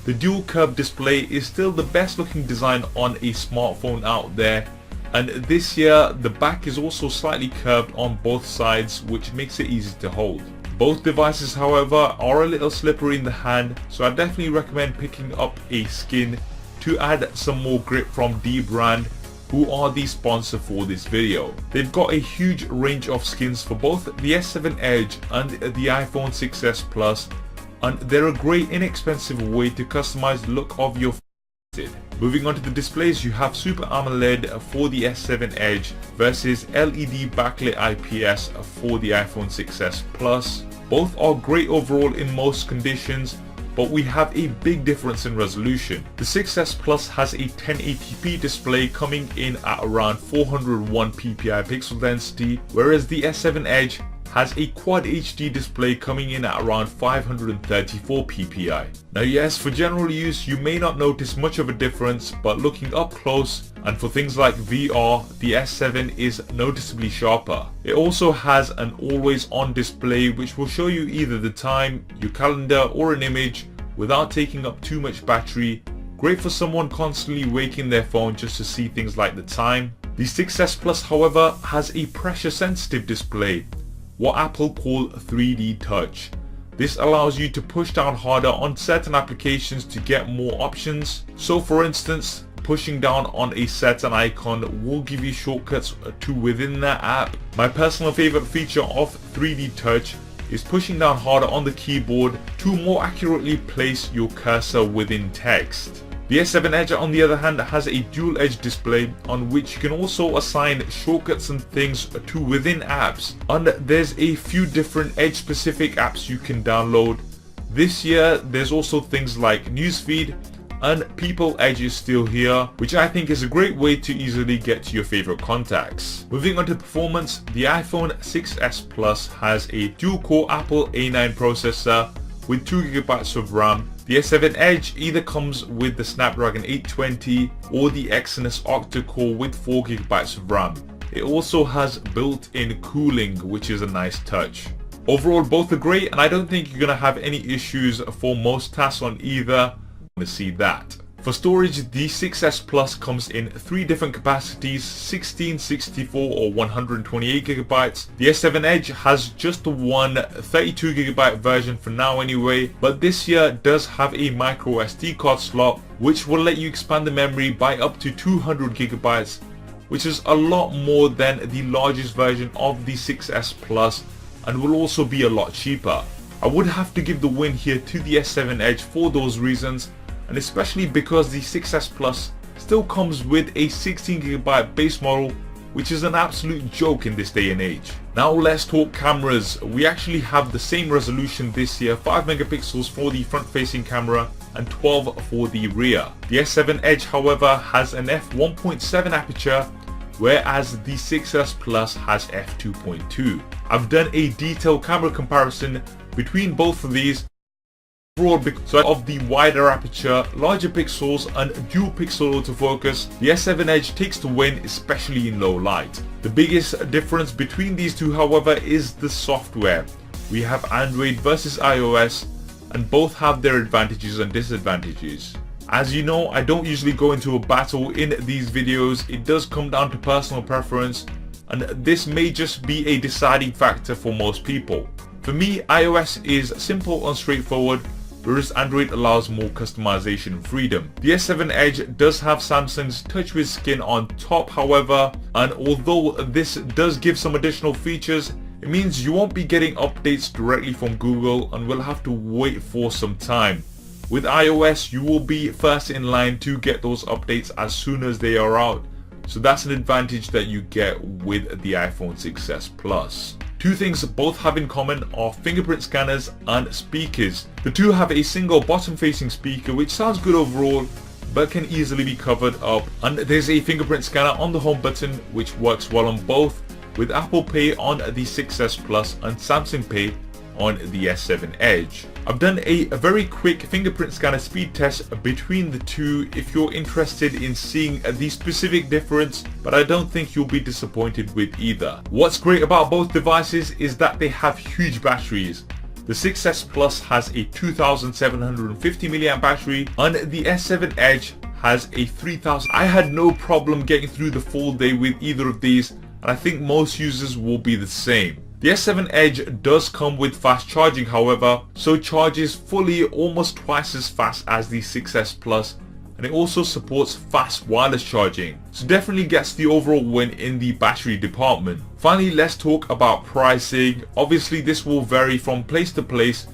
the dual curved display is still the best looking design on a smartphone out there, and this year the back is also slightly curved on both sides, which makes it easy to hold. Both devices however are a little slippery in the hand, so I definitely recommend picking up a skin to add some more grip from Dbrand, who are the sponsor for this video. They've got a huge range of skins for both the S7 Edge and the iPhone 6s Plus, and they're a great inexpensive way to customize the look of your phone. Moving on to the displays, you have Super AMOLED for the S7 Edge versus LED backlit IPS for the iPhone 6s Plus. Both are great overall in most conditions, but we have a big difference in resolution. The 6s Plus has a 1080p display coming in at around 401 ppi pixel density, whereas the S7 Edge has a Quad HD display coming in at around 534 ppi. Now yes, for general use you may not notice much of a difference, but looking up close and for things like VR, the S7 is noticeably sharper. It also has an always on display which will show you either the time, your calendar or an image without taking up too much battery. Great for someone constantly waking their phone just to see things like the time. The 6s Plus however has a pressure sensitive display, what Apple call 3D touch. This allows you to push down harder on certain applications to get more options. So for instance, pushing down on a certain icon will give you shortcuts to within that app. My personal favorite feature of 3D touch is pushing down harder on the keyboard to more accurately place your cursor within text. The S7 Edge on the other hand has a dual edge display on which you can also assign shortcuts and things to within apps, and there's a few different edge specific apps you can download. This year there's also things like Newsfeed, and People Edge is still here, which I think is a great way to easily get to your favorite contacts. Moving on to performance, the iPhone 6s Plus has a dual core Apple A9 processor with 2GB of RAM. The S7 Edge either comes with the Snapdragon 820 or the Exynos octa-core with 4GB of RAM. It also has built-in cooling, which is a nice touch. Overall both are great, and I don't think you're gonna have any issues for most tasks on either. To see that. For storage, the 6s Plus comes in 3 different capacities, 16, 64 or 128GB. The S7 Edge has just the one 32GB version for now anyway, but this year does have a micro SD card slot which will let you expand the memory by up to 200GB, which is a lot more than the largest version of the 6s Plus and will also be a lot cheaper. I would have to give the win here to the S7 Edge for those reasons, and especially because the 6s Plus still comes with a 16GB base model, which is an absolute joke in this day and age. Now let's talk cameras. We actually have the same resolution this year, 5 megapixels for the front facing camera and 12 for the rear. The S7 Edge however has an f1.7 aperture, whereas the 6s Plus has f2.2. I've done a detailed camera comparison between both of these. Overall, because of the wider aperture, larger pixels and dual pixel autofocus, the S7 Edge takes the win, especially in low light. The biggest difference between these two however is the software. We have Android versus iOS, and both have their advantages and disadvantages. As you know, I don't usually go into a battle in these videos. It does come down to personal preference, and this may just be a deciding factor for most people. For me, iOS is simple and straightforward, whereas Android allows more customization and freedom. The S7 Edge does have Samsung's TouchWiz skin on top however, and although this does give some additional features, it means you won't be getting updates directly from Google and will have to wait for some time. With iOS, you will be first in line to get those updates as soon as they are out, so that's an advantage that you get with the iPhone 6s Plus. Two things both have in common are fingerprint scanners and speakers. The two have a single bottom facing speaker which sounds good overall but can easily be covered up, and there's a fingerprint scanner on the home button which works well on both, with Apple Pay on the 6s Plus and Samsung Pay on the S7 Edge. I've done a very quick fingerprint scanner speed test between the two if you're interested in seeing the specific difference, but I don't think you'll be disappointed with either. What's great about both devices is that they have huge batteries. The 6S Plus has a 2750 mAh battery and the S7 Edge has a 3000. I had no problem getting through the full day with either of these, and I think most users will be the same. The S7 Edge does come with fast charging however, so charges fully almost twice as fast as the 6S Plus, and it also supports fast wireless charging, so definitely gets the overall win in the battery department. Finally, let's talk about pricing. Obviously this will vary from place to place,